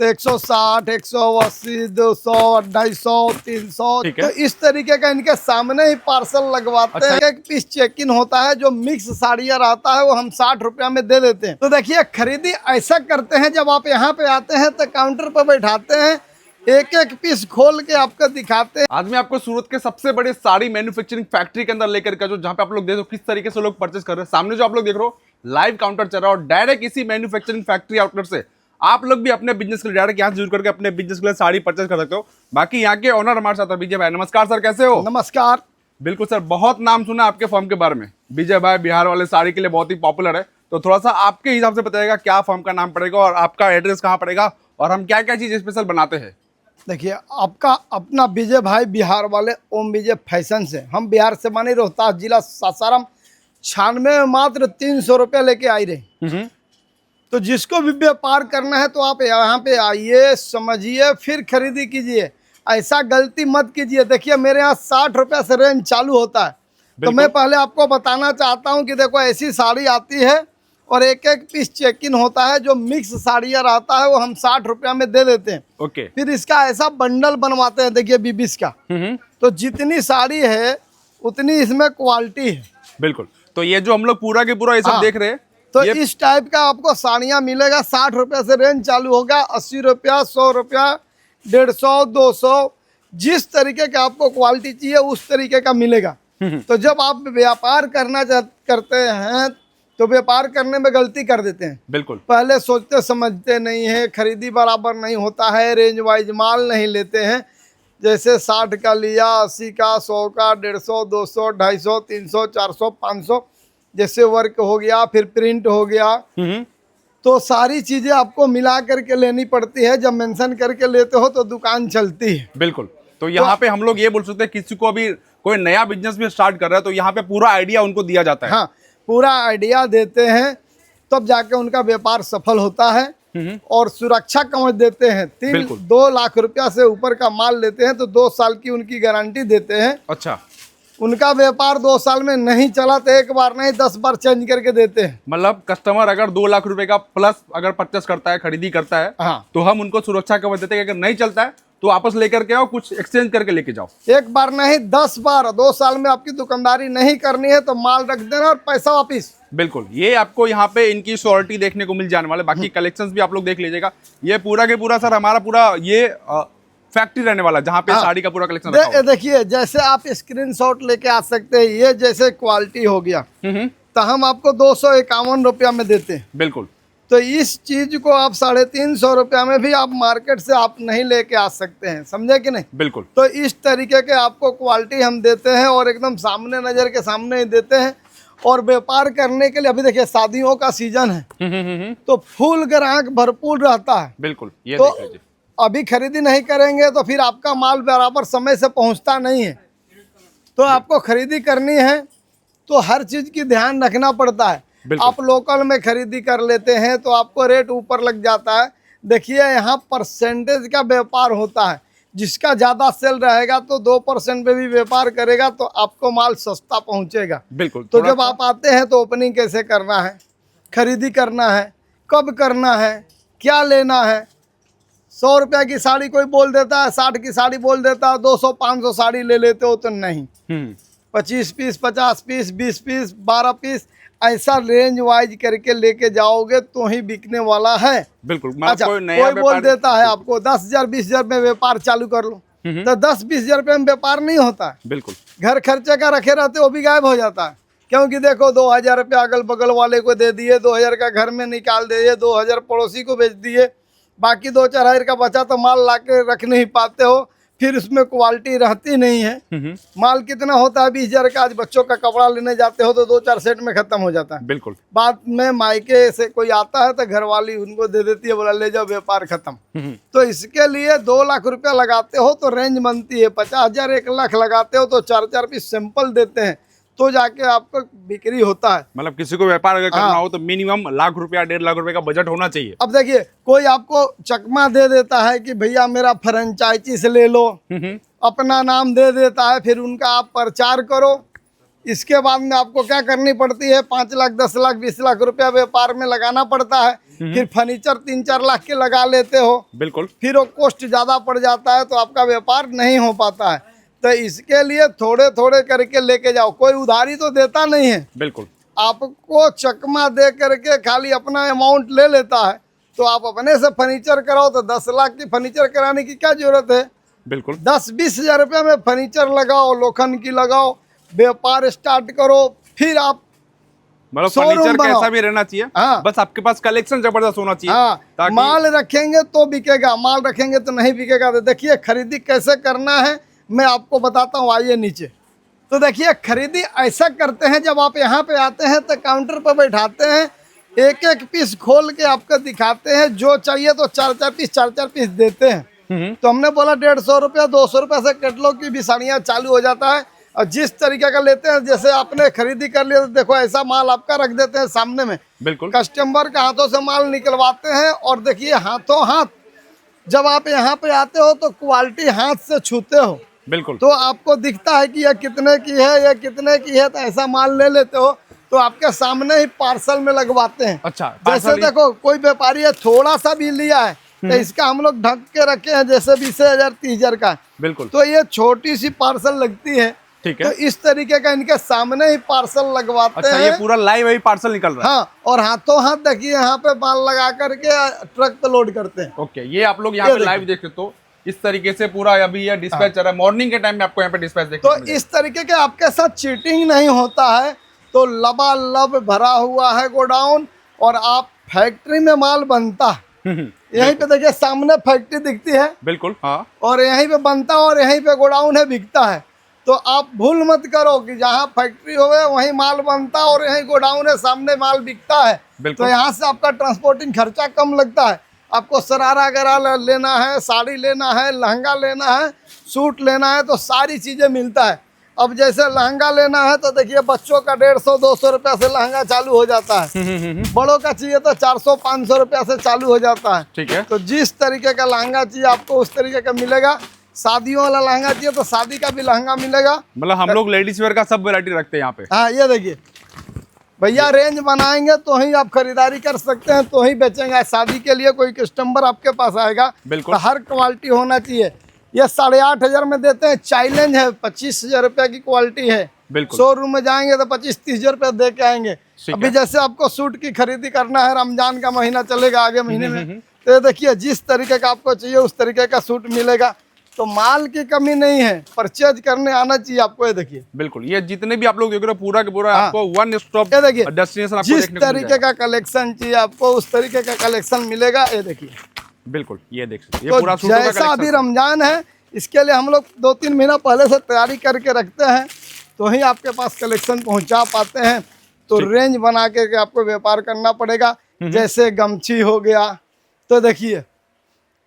तो 160, 180, 200, 250, 300, तो इस तरीके का इनके सामने ही पार्सल लगवाते हैं। एक पीस चेक इन होता है, जो मिक्स साड़ियाँ रहता है वो हम 60 रुपया में दे देते हैं। तो देखिए खरीदी ऐसा करते हैं, जब आप यहाँ पे आते हैं तो काउंटर पर बैठाते हैं, एक एक पीस खोल के आपको दिखाते हैं। आज मैं आपको सूरत के सबसे बड़े साड़ी मैन्युफैक्चरिंग फैक्ट्री के अंदर लेकर के, जो जहाँ पे आप लोग देख रहे हो किस तरीके से लोग परचेस कर रहे हैं। सामने जो आप लोग देख रहे हो लाइव काउंटर चल रहा है और डायरेक्ट इसी मैन्युफैक्चरिंग फैक्ट्री आउटलेट से आप लोग भी अपने बिजनेस के लिए डायरेक्ट यहाँ से जुड़ करके अपने बिजनेस के लिए साड़ी परचेस कर सकते हो। बाकी यहाँ के ओनर हमारे साथ है विजय भाई। नमस्कार सर, कैसे हो? नमस्कार। बिल्कुल सर, बहुत नाम सुना आपके फर्म के बारे में। विजय भाई बिहार वाले साड़ी के लिए बहुत ही पॉपुलर है, तो थोड़ा सा आपके हिसाब से बताइएगा क्या फर्म का नाम पड़ेगा और आपका एड्रेस कहाँ पड़ेगा और हम क्या क्या चीज स्पेशल बनाते हैं। देखिए आपका अपना विजय भाई बिहार वाले ओम विजय फैशन से, हम बिहार से मानी रोहतास जिला सासाराम 96 में मात्र 300 रुपया लेके आई रहे। तो जिसको भी व्यापार करना है तो आप यहाँ पे आइए, समझिए, फिर खरीदी कीजिए। ऐसा गलती मत कीजिए। देखिए मेरे यहाँ 60 रुपया से रेंज चालू होता है। तो मैं पहले आपको बताना चाहता हूँ कि देखो ऐसी साड़ी आती है और एक एक पीस चेक इन होता है, जो मिक्स साड़ियाँ रहता है वो हम 60 रुपया में दे देते हैं। ओके। फिर इसका ऐसा बंडल बनवाते हैं, देखिए 20 का। तो जितनी साड़ी है उतनी इसमें क्वालिटी है। बिल्कुल। तो ये जो हम लोग पूरा के पूरा ये सब देख रहे हैं, तो इस टाइप का आपको साड़ियाँ मिलेगा। 60 रुपया से रेंज चालू होगा, 80 रुपया, 100 रुपया, 150, 200, जिस तरीके का आपको क्वालिटी चाहिए उस तरीके का मिलेगा। तो जब आप व्यापार करते हैं तो व्यापार करने में गलती कर देते हैं। बिल्कुल। पहले सोचते समझते नहीं है, खरीदी बराबर नहीं होता है, रेंज वाइज माल नहीं लेते हैं। जैसे 60 का लिया, 80 का, 100 का, 150, 200, 250, 300, 400, 500, जैसे वर्क हो गया, फिर प्रिंट हो गया, तो सारी चीजें आपको मिला करके लेनी पड़ती है। जब मेंशन करके लेते हो तो दुकान चलती है। बिल्कुल। तो यहाँ पे हम लोग ये बोल सकते हैं, किसी को अभी कोई नया बिजनेस भी स्टार्ट कर रहा है तो यहाँ पे पूरा आइडिया उनको दिया जाता है। हाँ, पूरा आइडिया देते हैं, तब जाके उनका व्यापार सफल होता है। और सुरक्षा कवच देते हैं। 2 लाख रुपया से ऊपर का माल लेते हैं तो 2 साल की उनकी गारंटी देते हैं। अच्छा। उनका व्यापार 2 साल में नहीं चला तो एक बार नहीं 10 बार चेंज करके देते हैं। मतलब कस्टमर अगर 2 लाख रुपए का प्लस अगर परचेस करता है, खरीदी करता है, हाँ, तो हम उनको सुरक्षा कवच देते हैं। अगर नहीं चलता है तो वापस लेकर के आओ, कुछ एक्सचेंज करके लेके जाओ। एक बार नहीं 10 बार। 2 साल में आपकी दुकानदारी नहीं करनी है तो माल रख देना और पैसा वापिस। बिल्कुल। ये आपको यहाँ पे इनकी श्योरिटी देखने को मिल जाने वाले। बाकी कलेक्शंस भी आप लोग देख लीजिएगा। ये पूरा के पूरा सर हमारा पूरा ये फैक्ट्री रहने वाला, जहाँ पे साड़ी का पूरा कलेक्शन देखिए जैसे आप स्क्रीनशॉट लेके आ सकते हैं। ये जैसे क्वालिटी हो गया तो हम आपको 251 रुपया में देते हैं। बिल्कुल। तो इस चीज को आप 350 रुपया में भी आप मार्केट से आप नहीं लेके आ सकते हैं, समझे कि नहीं? बिल्कुल। तो इस तरीके के आपको क्वालिटी हम देते हैं और एकदम सामने नजर के सामने ही देते हैं। और व्यापार करने के लिए अभी देखिए शादियों का सीजन है तो फुल ग्राहक भरपूर रहता है। बिल्कुल। ये तो देख लीजिए, अभी खरीदी नहीं करेंगे तो फिर आपका माल बराबर समय से पहुंचता नहीं है। तो आपको खरीदी करनी है तो हर चीज की ध्यान रखना पड़ता है। आप लोकल में खरीदी कर लेते हैं तो आपको रेट ऊपर लग जाता है। देखिए यहाँ परसेंटेज का व्यापार होता है। जिसका ज़्यादा सेल रहेगा तो 2% पे भी व्यापार करेगा तो आपको माल सस्ता पहुंचेगा। बिल्कुल। तो जब आप आते हैं तो ओपनिंग कैसे करना है, खरीदी करना है, कब करना है, क्या लेना है। 100 रुपया की साड़ी कोई बोल देता है, 60 की साड़ी बोल देता है, 200 500 साड़ी ले लेते हो तो नहीं। 25 पीस, 50 पीस, 20 पीस, 12 पीस, ऐसा रेंज वाइज करके लेके जाओगे तो ही बिकने वाला है। बिल्कुल। अच्छा, कोई बोल देता है आपको 10,000 20,000 में व्यापार चालू कर लो, तो 10-20,000 रुपये में व्यापार नहीं होता है। बिल्कुल। घर खर्चे का रखे रहते वो भी गायब हो जाता है। क्योंकि देखो 2,000 रुपया अगल बगल वाले को दे दिए, 2,000 का घर में निकाल दिए, 2,000 पड़ोसी को बेच दिए, बाकी 2-4 हज़ार का बचा तो माल ला के रख नहीं पाते हो। फिर उसमें क्वालिटी रहती नहीं है। माल कितना होता है 20,000 का। आज बच्चों का कपड़ा लेने जाते हो तो 2-4 सेट में खत्म हो जाता है। बिल्कुल। बाद में मायके से कोई आता है तो घरवाली उनको दे देती है, बोला ले जाओ व्यापार खत्म। तो इसके लिए 2 लाख रुपया लगाते हो तो रेंज बनती है। 50,000 1 लाख लगाते हो तो 4-4 पीस सैंपल देते हैं तो जाके आपको बिक्री होता है। मतलब किसी को व्यापार अगर करना हो तो मिनिमम लाख रुपया 1.5 लाख रुपए का बजट होना चाहिए। अब देखिए कोई आपको चकमा दे देता है कि भैया मेरा फ्रेंचाइजी से ले लो, अपना नाम दे देता है, फिर उनका आप प्रचार करो इसके बाद में आपको क्या करनी पड़ती है, 5 लाख 10 लाख 20 लाख रुपया व्यापार में लगाना पड़ता है। फिर फर्नीचर 3-4 लाख के लगा लेते हो, बिल्कुल। फिर वो कॉस्ट ज़्यादा पड़ जाता है तो आपका व्यापार नहीं हो पाता है। तो इसके लिए थोड़े थोड़े करके लेके जाओ, कोई उधारी तो देता नहीं है। बिल्कुल। आपको चकमा दे करके खाली अपना अमाउंट ले लेता है, तो आप अपने से फर्नीचर कराओ तो 10 लाख की फर्नीचर कराने की क्या जरूरत है। बिल्कुल। 10-20 हजार रुपये में फर्नीचर लगाओ, लोखंड की लगाओ, व्यापार स्टार्ट करो, फिर आप मतलब शोरूम फर्नीचर बनाओ। कैसा भी रहना चाहिए, हाँ। बस आपके पास कलेक्शन जबरदस्त होना चाहिए। हाँ, ताकि माल रखेंगे तो बिकेगा, माल रखेंगे तो नहीं बिकेगा। तो देखिए खरीदी कैसे करना है मैं आपको बताता हूँ, आइए नीचे। तो देखिए खरीदी ऐसा करते हैं, जब आप यहाँ पे आते हैं तो काउंटर पर बैठाते हैं, एक एक पीस खोल के आपको दिखाते हैं, जो चाहिए तो 4-4 पीस देते हैं। तो हमने बोला 150 रुपया 200 रुपये से कैटलॉग की भी साड़ियाँ चालू हो जाता है। और जिस तरीके का लेते हैं, जैसे आपने खरीदी कर लिया तो देखो ऐसा माल आपका रख देते हैं सामने में, बिल्कुल। कस्टमर के हाथों से माल निकलवाते हैं। और देखिए हाथों हाथ जब आप यहाँ पे आते हो तो क्वालिटी हाथ से छूते हो, बिल्कुल। तो आपको दिखता है कि यह कितने की है, यह कितने की है। तो ऐसा माल ले लेते हो तो आपके सामने ही पार्सल में लगवाते हैं। अच्छा, जैसे देखो कोई व्यापारी है थोड़ा सा भी लिया है तो इसका हम लोग ढक के रखे हैं, जैसे 20,000 30,000 का। बिल्कुल। तो ये छोटी सी पार्सल लगती है, ठीक है। तो इस तरीके का इनके सामने ही पार्सल लगवाते अच्छा, हैं। ये पूरा लाइव वही पार्सल निकल रहा है। हाँ, और हाथों हाथ देखिए यहाँ पे माल लगा करके ट्रक पे लोड करते हैं। ओके, ये आप लोग यहाँ पे लाइव देख सकते हो, इस तरीके से पूरा अभी ये डिस्पैच चल रहा है। मॉर्निंग के टाइम में आपको यहाँ पे डिस्पैच देखने तो को मिलेगा। इस तरीके के आपके साथ चीटिंग नहीं होता है। तो लबालब भरा हुआ है गोडाउन, और आप फैक्ट्री में माल बनता है। यहीं पे देखिए सामने फैक्ट्री दिखती है, बिल्कुल। हाँ, और यहीं पे बनता है और यहीं पे गोडाउन है, बिकता है। तो आप भूल मत करो कि जहाँ फैक्ट्री होवे वहीं माल बनता है और यहीं गोडाउन है, सामने माल बिकता है। बिल्कुल। तो यहाँ से आपका ट्रांसपोर्टिंग खर्चा कम लगता है। आपको शरारा गरारा लेना है, साड़ी लेना है, लहंगा लेना है, सूट लेना है, तो सारी चीज़ें मिलता है। अब जैसे लहंगा लेना है तो देखिए बच्चों का 150-200 रुपया से लहंगा चालू हो जाता है। बड़ों का चाहिए तो 400-500 रुपया से चालू हो जाता है। ठीक है। तो जिस तरीके का लहंगा चाहिए आपको उस तरीके का मिलेगा। शादियों वाला लहंगा चाहिए तो शादी का भी लहंगा मिलेगा। मतलब हम लोग लेडीज वेयर का सब वैरायटी रखते हैं यहाँ पे। हाँ, ये देखिए भैया, रेंज बनाएंगे तो ही आप खरीदारी कर सकते हैं, तो ही बेचेंगे। शादी के लिए कोई कस्टमर आपके पास आएगा, बिल्कुल। तो हर क्वालिटी होना चाहिए। ये 8,500 में देते हैं, चैलेंज है। 25,000 रुपये की क्वालिटी है। बिल्कुल। शोरूम में जाएंगे तो 25-30 रुपये दे के आएंगे। अभी जैसे आपको सूट की खरीदी करना है, रमजान का महीना चलेगा आगे महीने में, तो ये देखिए जिस तरीके का आपको चाहिए उस तरीके का सूट मिलेगा। तो माल की कमी नहीं है, परचेज करने आना चाहिए आपको। ये देखिए बिल्कुल, ये जितने भी आप लोग देख रहे हो पूरा के पूरा आपको वन स्टॉप ये देखिए डेस्टिनेशन आपको जिस देखने को तरीके का कलेक्शन चाहिए आपको उस तरीके का कलेक्शन मिलेगा। ये देखिए बिल्कुल, ये देख सकते हैं, तो ये पूरा सूटों का जैसा अभी कलेक्शन। रमजान है, इसके लिए हम लोग 2-3 महीना पहले से तैयारी करके रखते हैं, तो ही आपके पास कलेक्शन पहुंचा पाते हैं। तो रेंज बना के आपको व्यापार करना पड़ेगा। जैसे गमछी हो गया, तो देखिए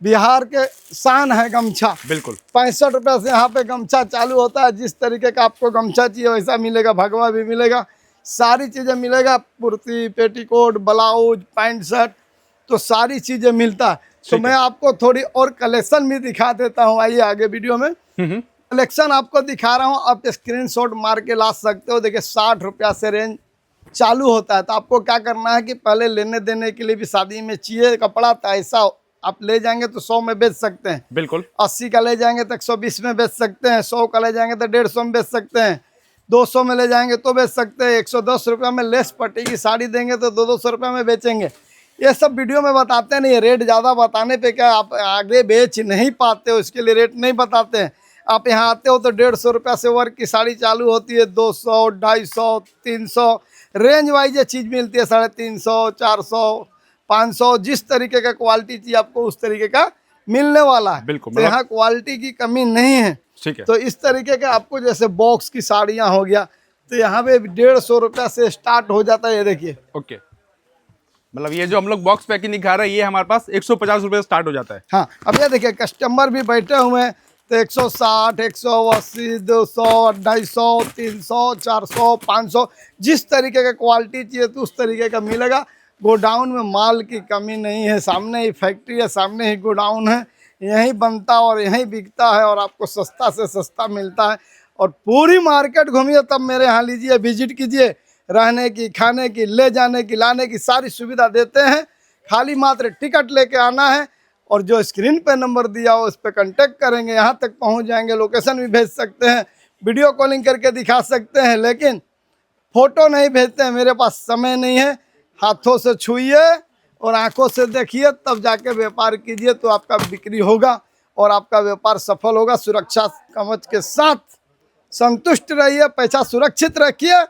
बिहार के शान है गमछा। बिल्कुल। 65 रुपये से यहाँ पे गमछा चालू होता है। जिस तरीके का आपको गमछा चाहिए वैसा मिलेगा, भगवा भी मिलेगा, सारी चीज़ें मिलेगा। Kurti, petticoat, blouse, pant shirt, तो सारी चीज़ें मिलता है। तो मैं आपको थोड़ी और कलेक्शन भी दिखा देता हूँ, आइए आगे वीडियो में कलेक्शन आपको दिखा रहा हूँ। आप स्क्रीनशॉट मार के ला सकते हो। देखिए 60 रुपया से रेंज चालू होता है। तो आपको क्या करना है कि पहले लेने देने के लिए भी शादी में चाहिए कपड़ा, तो ऐसा आप ले जाएंगे तो 100 में बेच सकते हैं। बिल्कुल। 80 का ले जाएंगे तो 120 में बेच सकते हैं। 100 का ले जाएंगे तो 150 में बेच सकते हैं। 200 में ले जाएंगे तो बेच सकते हैं। 110 रुपये में लेस पट्टी की साड़ी देंगे तो 200 रुपये में बेचेंगे। ये सब वीडियो में बताते नहीं, रेट ज़्यादा बताने पे क्या आप आगे बेच नहीं पाते हो, इसके लिए रेट नहीं बताते हैं। आप यहाँ आते हो तो 150 रुपया से वर्क की साड़ी चालू होती है, 200, 250, 300 रेंज वाइज ये चीज़ मिलती है। 350, 400, 500, जिस तरीके का क्वालिटी चाहिए आपको उस तरीके का मिलने वाला है। बिल्कुल, तो यहाँ क्वालिटी की कमी नहीं है। ठीक है। तो इस तरीके का आपको जैसे बॉक्स की साड़ियाँ हो गया, तो यहाँ पे 150 रुपया से स्टार्ट हो जाता है। ये देखिए ओके, मतलब ये जो हम लोग बॉक्स पैकिंग दिखा रहे हैं ये हमारे पास 150 रुपये स्टार्ट हो जाता है। हाँ, अब ये देखिए कस्टमर भी बैठे हुए हैं, तो 160, 180, 200, 250, 300, 400, 500, जिस तरीके का क्वालिटी चाहिए तो उस तरीके का मिलेगा। गोडाउन में माल की कमी नहीं है, सामने ही फैक्ट्री है, सामने ही गोडाउन है, यहीं बनता और यहीं बिकता है और आपको सस्ता से सस्ता मिलता है। और पूरी मार्केट घूमिए, तब मेरे यहाँ लीजिए, विजिट कीजिए। रहने की, खाने की, ले जाने की, लाने की सारी सुविधा देते हैं। खाली मात्र टिकट लेके आना है और जो स्क्रीन पे नंबर दिया हो उस पर कांटेक्ट करेंगे, यहाँ तक पहुँच जाएंगे। लोकेशन भी भेज सकते हैं, वीडियो कॉलिंग करके दिखा सकते हैं, लेकिन फोटो नहीं भेजते हैं। मेरे पास समय नहीं है। हाथों से छुइए और आंखों से देखिए, तब जाके व्यापार कीजिए, तो आपका बिक्री होगा और आपका व्यापार सफल होगा। सुरक्षा कवच के साथ संतुष्ट रहिए, पैसा सुरक्षित रखिए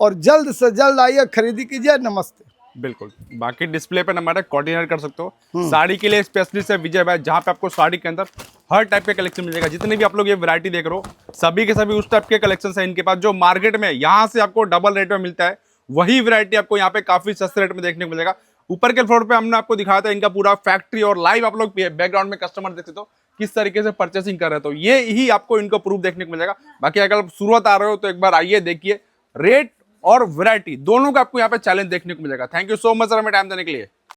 और जल्द से जल्द आइए, खरीदी कीजिए। नमस्ते। बिल्कुल, बाकी डिस्प्ले पे नंबर है, कोऑर्डिनेट कर सकते हो। साड़ी के लिए स्पेशलिस्ट है विजय भाई, जहाँ पे आपको साड़ी के अंदर हर टाइप के कलेक्शन मिलेगा। जितने भी आप लोग ये वैरायटी देख रहे हो, सभी के सभी उस टाइप के कलेक्शन है इनके पास, जो मार्केट में यहाँ से आपको डबल रेट में मिलता है। वही वैरायटी आपको यहाँ पे काफी सस्ते रेट में देखने को मिलेगा। ऊपर के फ्लोर पे हमने आपको दिखाया था इनका पूरा फैक्ट्री, और लाइव आप लोग बैकग्राउंड में कस्टमर देखते तो किस तरीके से परचेसिंग कर रहे हो, तो ये ही आपको इनको प्रूफ देखने को मिलेगा। बाकी अगर आप शुरुआत आ रहे हो तो एक बार आइए, देखिए, रेट और वैरायटी दोनों का आपको यहाँ पे चैलेंज देखने को मिलेगा। Thank you so much sir, हमें टाइम देने के लिए।